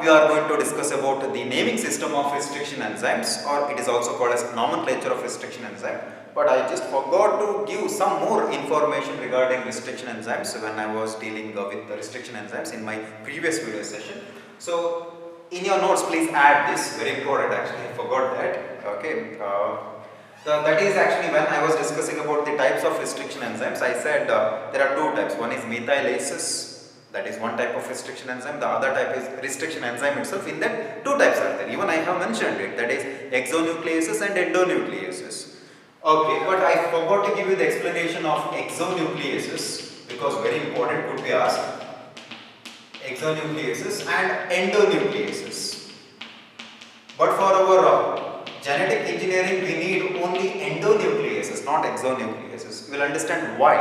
We are going to discuss about the naming system of restriction enzymes, or it is also called as nomenclature of restriction enzyme. But I just forgot to give some more information regarding restriction enzymes when I was dealing with the restriction enzymes in my previous video session. So in your notes please add this, very important actually, I forgot that. Okay. That is actually when I was discussing about the types of restriction enzymes. I said there are two types. One is methylases, that is one type of restriction enzyme. The other type is restriction enzyme itself. In that, two types are there. Even I have mentioned it. That is exonucleases and endonucleases. Okay, but I forgot to give you the explanation of exonucleases because very important, could be asked. Exonucleases and endonucleases. But for our genetic engineering, we need only endonucleases, not exonucleases. You will understand why.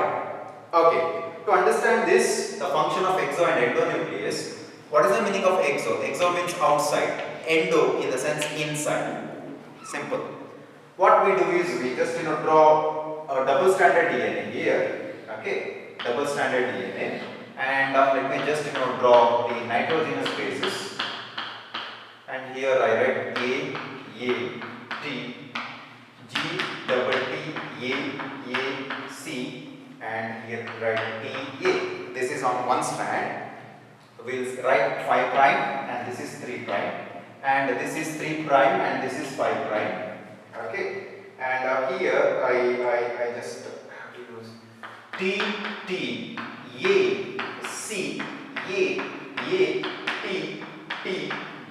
Okay. To understand this, the function of exo and endonuclease, what is the meaning of exo? Exo means outside, endo in the sense inside. Simple. What we do is we just draw a double stranded DNA here. Okay, double stranded DNA, and let me just draw the nitrogenous bases. And here I write A, T, G, double T, A, C. And here write TA. This is on one strand. We'll write 5 prime and this is 3 prime, and this is 3 prime and this is 5 prime. Okay. And here I just have to use T, A, C, A, T,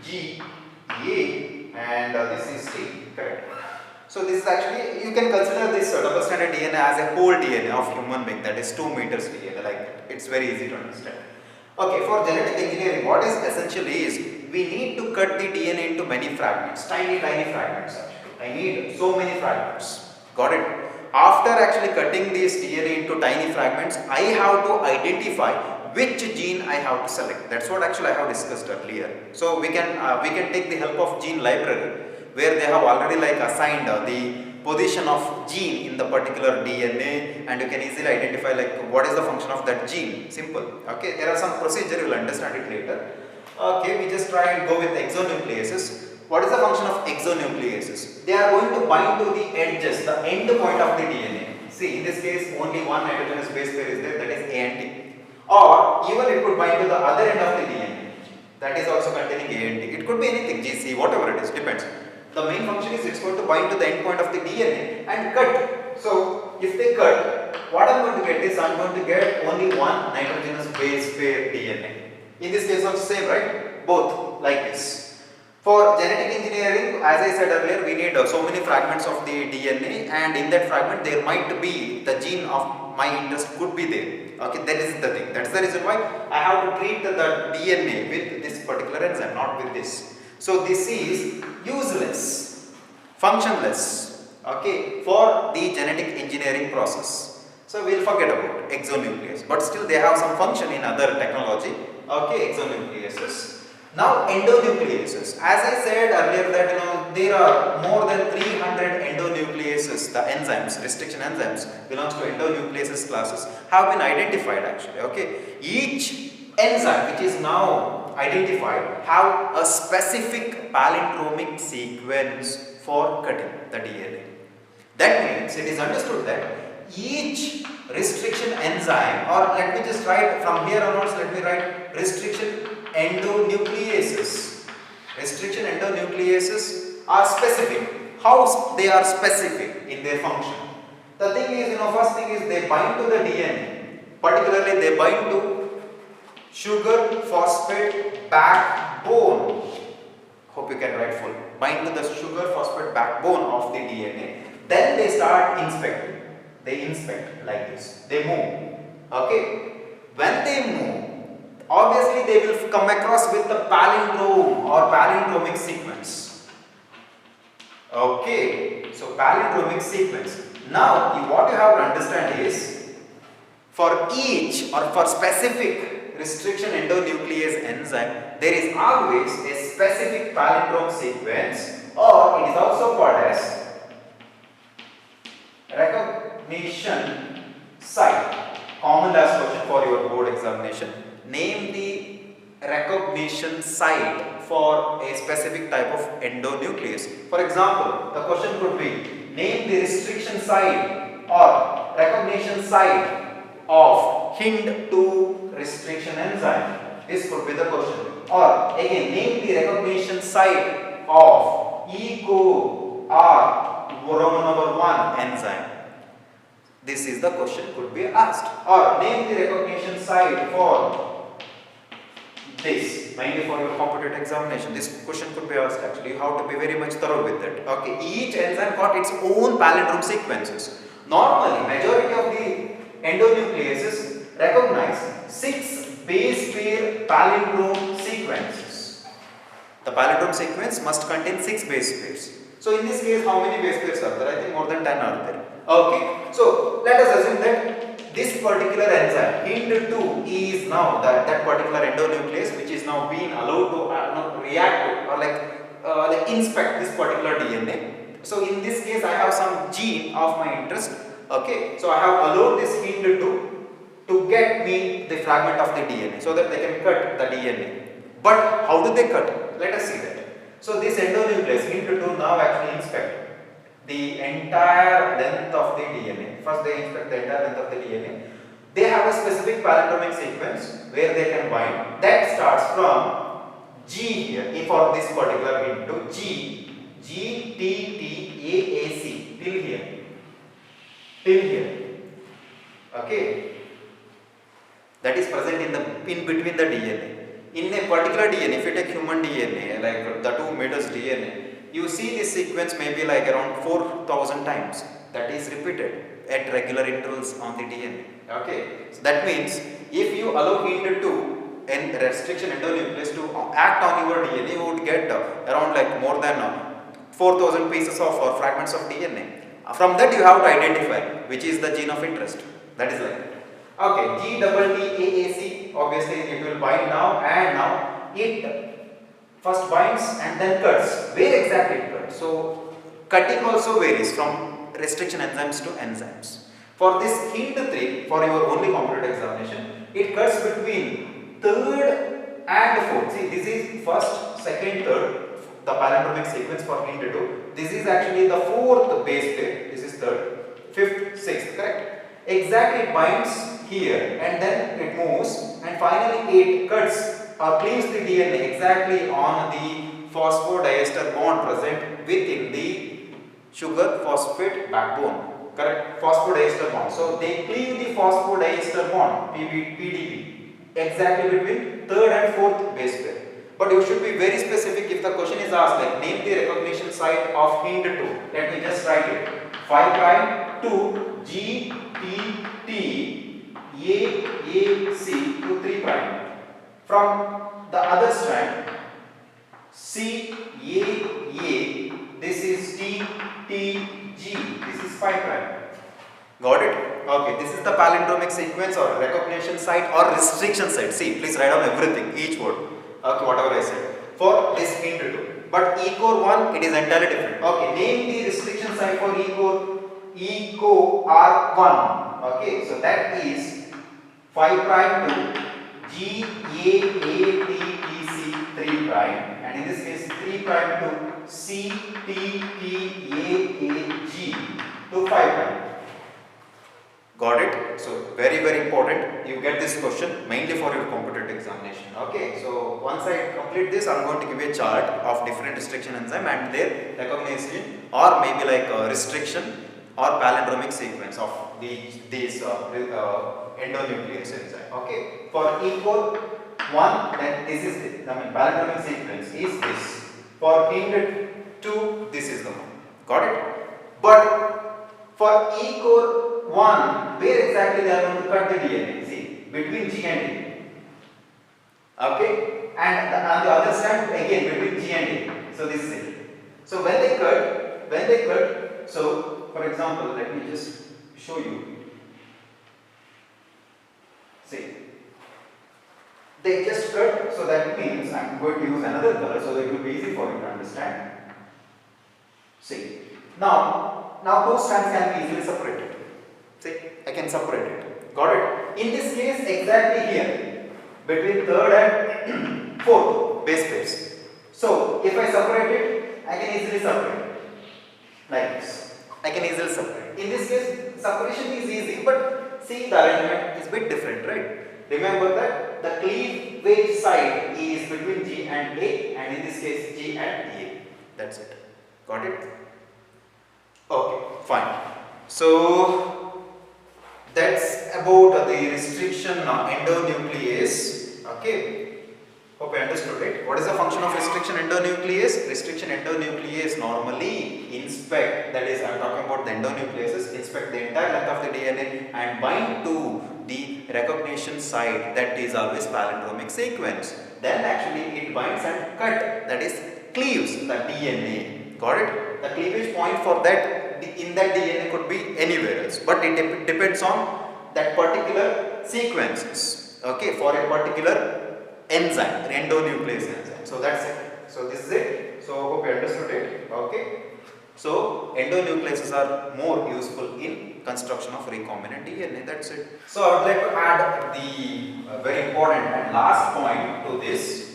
G, A, and this is T. Correct. So this is actually, you can consider this double stranded DNA as a whole DNA of human being, that is 2 meters DNA, like it's very easy to understand. Okay, for genetic engineering, what is essentially is, we need to cut the DNA into many fragments, tiny fragments actually. I need so many fragments. Got it? After actually cutting this DNA into tiny fragments, I have to identify which gene I have to select. That's what actually I have discussed earlier. So we can take the help of gene library, where they have already assigned the position of gene in the particular DNA, and you can easily identify what is the function of that gene. Simple. Okay, there are some procedure, you will understand it later. Okay, we just try and go with exonucleases. What is the function of exonucleases? They are going to bind to the edges, the end point of the DNA. See, in this case only one nitrogenous base pair is there, that is A and T. Or even it could bind to the other end of the DNA, that is also containing A and T. It could be anything, GC, whatever it is, depends. The main function is it's going to bind to the end point of the DNA and cut. So if they cut, what I'm going to get is I'm going to get only one nitrogenous base pair DNA. In this case also same, right? Both like this. For genetic engineering, as I said earlier, we need so many fragments of the DNA, and in that fragment there might be the gene of my interest could be there. Okay, that is the thing. That's the reason why I have to treat the DNA with this particular enzyme, not with this. So this is useless, functionless, okay, for the genetic engineering process. So we'll forget about exonuclease, but still they have some function in other technology. Okay, exonucleases. Now endonucleases. As I said earlier that there are more than 300 endonucleases. The enzymes, restriction enzymes, belongs to endonucleases classes, have been identified actually. Okay, each enzyme which is now identified have a specific palindromic sequence for cutting the DNA. That means it is understood that each restriction enzyme, or let me just write from here onwards, let me write restriction endonucleases. Restriction endonucleases are specific. How they are specific in their function? The thing is, first thing is they bind to the DNA. Particularly they bind to sugar phosphate backbone. Hope you can write full. Bind to the sugar phosphate backbone of the DNA. Then they start inspecting. They inspect like this. They move. Okay. When they move, obviously they will come across with the palindrome or palindromic sequence. Okay. So palindromic sequence. Now what you have to understand is, for each or for specific restriction endonuclease enzyme, there is always a specific palindrome sequence, or it is also called as recognition site. Common last question for your board examination. Name the recognition site for a specific type of endonuclease. For example, the question could be, name the restriction site or recognition site of Hind2 restriction enzyme. This could be the question. Or again, name the recognition site of EcoR Roman number 1 enzyme. This is the question could be asked. Or name the recognition site for this, mainly for your competitive examination. This question could be asked actually. You have to be very much thorough with it. Okay, each enzyme got its own palindrome sequences. Normally, majority of the endonucleases recognize 6 base pair palindrome sequences. The palindrome sequence must contain 6 base pairs. So in this case, how many base pairs are there? I think more than 10 are there. Okay, so let us assume that this particular enzyme Hind2 is now that particular endonuclease which is now being allowed to react to or like inspect this particular DNA. So in this case, I have some gene of my interest. Okay, so I have allowed this Hind2 to get me the fragment of the DNA so that they can cut the DNA. But how do they cut? Let us see that. So this endonuclease Hind2 now actually inspect the entire length of the DNA. First they inspect the entire length of the DNA. They have a specific palindromic sequence where they can bind. That starts from G here, for this particular Hind2, G, T, A, C, till here. Okay. That is present in between the DNA. In a particular DNA, if you take human DNA, like the 2 meters DNA, you see this sequence maybe like around 4,000 times. That is repeated at regular intervals on the DNA. Okay, so that means if you allow Hind2 and restriction endonuclease to act on your DNA, you would get around like more than 4,000 pieces of or fragments of DNA. From that you have to identify which is the gene of interest. That is like that. Okay, GTTAAC, obviously it will bind now, and now it first binds and then cuts. Where exactly it cuts? So cutting also varies from restriction enzymes to enzymes. For this Hind3, for your only competitive examination, it cuts between 3rd and 4th. See, this is 1st, 2nd, 3rd, the palindromic sequence for Hind2. This is actually the 4th base pair. This is 3rd, 5th, 6th, correct? Exactly, it binds here and then it moves and finally it cuts or cleaves the DNA exactly on the phosphodiester bond present within the sugar phosphate backbone. Correct? Phosphodiester bond. So they cleave the phosphodiester bond PDB exactly between 3rd and 4th base pair. But you should be very specific if the question is asked like name the recognition site of Hind2. Let me just write it. 5 prime to G T T A C to 3 prime. From the other strand, C A, this is T G, this is 5 prime. Got it? Okay, this is the palindromic sequence or recognition site or restriction site. See, please write down everything, each word. Okay, whatever I said. For this Hind2. But EcoR1, it is entirely different. Okay, name the restriction site for EcoR1. Okay, so that is 5 prime to GAATTC 3 prime, and in this case 3 prime to CTTAAG to 5 prime. Got it? So very important. You get this question mainly for your competitive examination. Okay. So once I complete this, I am going to give you a chart of different restriction enzyme and their recognition or maybe like restriction or palindromic sequence of these endonuclease enzyme. Okay. For EcoR1, then this is the palindromic sequence is this. For Hind2, this is the one. Got it? But for EcoR1, where exactly they are going to cut the DNA? See, between G and A. Okay? And on the other side, again between G and A. So this is it. So when they cut, so for example, let me just show you. See, they just cut, so that means I am going to use another color so that it will be easy for you to understand. See, now two strands can be easily separated. See, I can separate it. Got it? In this case, exactly here, between third and fourth base pairs. So if I separate it, I can easily separate like this. I can easily separate. In this case, separation is easy, but see, the arrangement is a bit different, right? Remember that the cleavage side is between G and A, and in this case G and A. That's it. Got it? Okay, fine. So that's about the restriction endonuclease. Okay. Hope you understood it. What is the function of restriction endonuclease? Restriction endonuclease normally inspect, that is, I am talking about the endonucleases, inspect the entire length of the DNA and bind to the recognition site, that is always palindromic sequence. Then actually it binds and cut, that is cleaves the DNA. Got it? The cleavage point for that in that DNA could be anywhere else, but it depends on that particular sequences. Okay, for a particular enzyme, endonuclease enzyme. So that's it. So this is it. So hope you understood it. Okay. So endonucleases are more useful in construction of recombinant DNA. That's it. So I would like to add the very important and last point to this.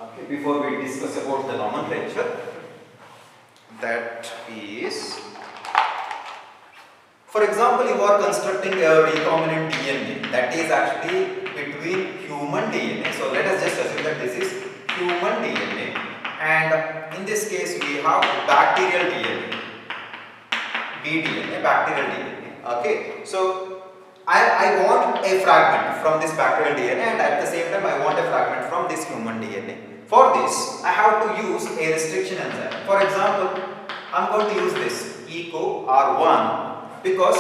Okay, before we discuss about the nomenclature, that is, for example, you are constructing a recombinant DNA that is actually between human DNA. So let us just assume that this is human DNA, and in this case we have bacterial DNA, bDNA, bacterial DNA. Okay, so I want a fragment from this bacterial DNA, and at the same time I want a fragment from this human DNA. For this, I have to use a restriction enzyme. For example, I am going to use this EcoR1 because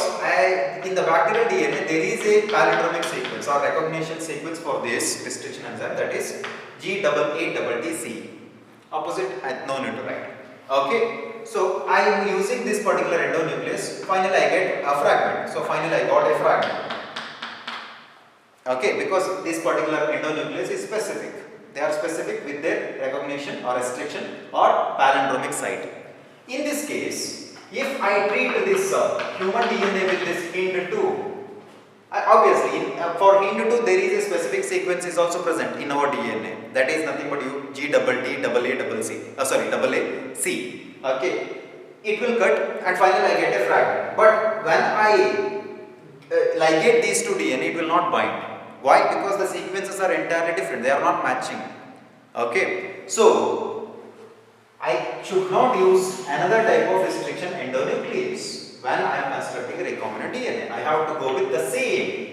in the bacterial DNA there is a palindromic sequence or recognition sequence for this restriction enzyme, that is G8ATTC. Opposite, no need to write. Okay, so I am using this particular endonuclease. Finally, I get a fragment. So finally, I got a fragment. Okay, because this particular endonuclease is specific. They are specific with their recognition or restriction or palindromic site. In this case, if I treat this human DNA with this HIND2, obviously for HIND2 there is a specific sequence is also present in our DNA. That is nothing but AA-C. Okay, it will cut and finally I get a fragment. But when I ligate these two DNA, it will not bind. Why? Because the sequences are entirely different. They are not matching. Okay, so I should not use another type of restriction endonuclease when I am constructing recombinant DNA. I have to go with the same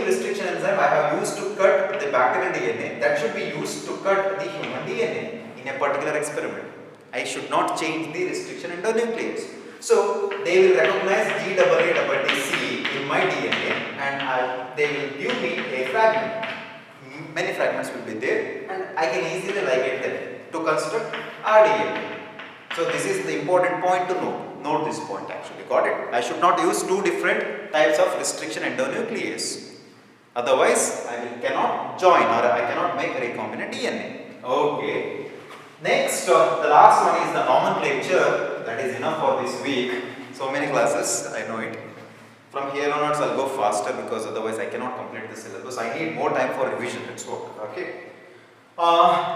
restriction enzyme I have used to cut the bacterial DNA, that should be used to cut the human DNA in a particular experiment. I should not change the restriction endonuclease. So they will recognize G8ATTC in my DNA and they will give me a fragment. Many fragments will be there and I can easily ligate them to construct RDNA. So this is the important point to note. Note this point actually. Got it? I should not use two different types of restriction endonuclease. Otherwise, I cannot join or I cannot make recombinant DNA. Okay. Next, the last one is the nomenclature. That is enough for this week. So many classes, I know it. From here onwards, I'll go faster because otherwise I cannot complete the syllabus. I need more time for revision. That's what. Okay.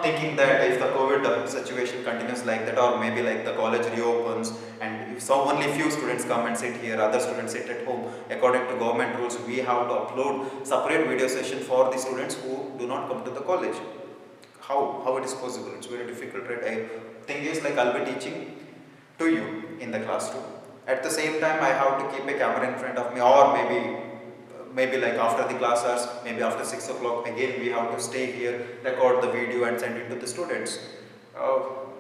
Thinking that if the COVID situation continues like that, or maybe like the college reopens and if only few students come and sit here, other students sit at home, according to government rules, we have to upload separate video session for the students who do not come to the college. How it is possible? It's very difficult, right? I think is like I'll be teaching to you in the classroom. At the same time, I have to keep a camera in front of me, or maybe like after the class hours, maybe after 6 o'clock, again we have to stay here, record the video and send it to the students.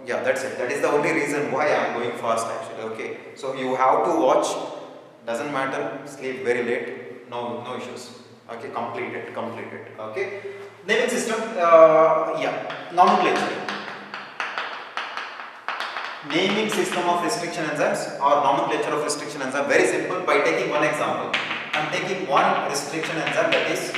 Yeah, that's it. That is the only reason why I am going fast actually. Okay, so you have to watch, doesn't matter, sleep very late, no issues. Okay, complete it. Okay, naming system, nomenclature. Naming system of restriction enzymes or nomenclature of restriction enzyme, very simple. By taking one example, I am taking one restriction enzyme, that is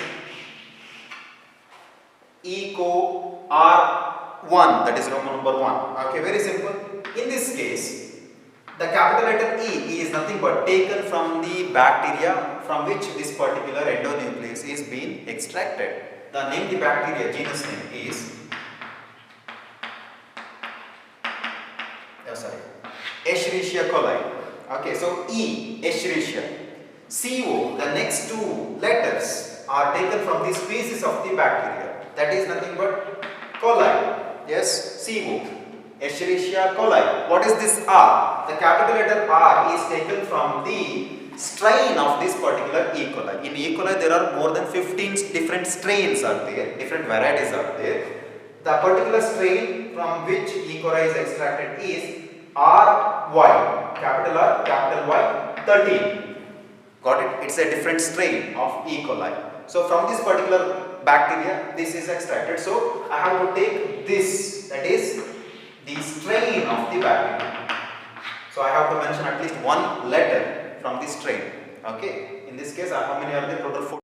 EcoR1, that is Roman number 1. Okay, very simple. In this case, the capital letter E is nothing but taken from the bacteria from which this particular endonuclease is being extracted. The name the bacteria, genus name is Escherichia coli. Okay, so E, Escherichia. CO, the next two letters are taken from the species of the bacteria. That is nothing but coli. Yes, CO, Escherichia coli. What is this R? The capital letter R is taken from the strain of this particular E. coli. In E. coli there are more than 15 different strains are there, different varieties are there. The particular strain from which E. coli is extracted is RY, capital R, capital Y, 13. Got it? It's a different strain of E. coli. So from this particular bacteria, this is extracted. So I have to take this, that is the strain of the bacteria. So I have to mention at least one letter from this strain. Okay. In this case, how many are there? Total 4.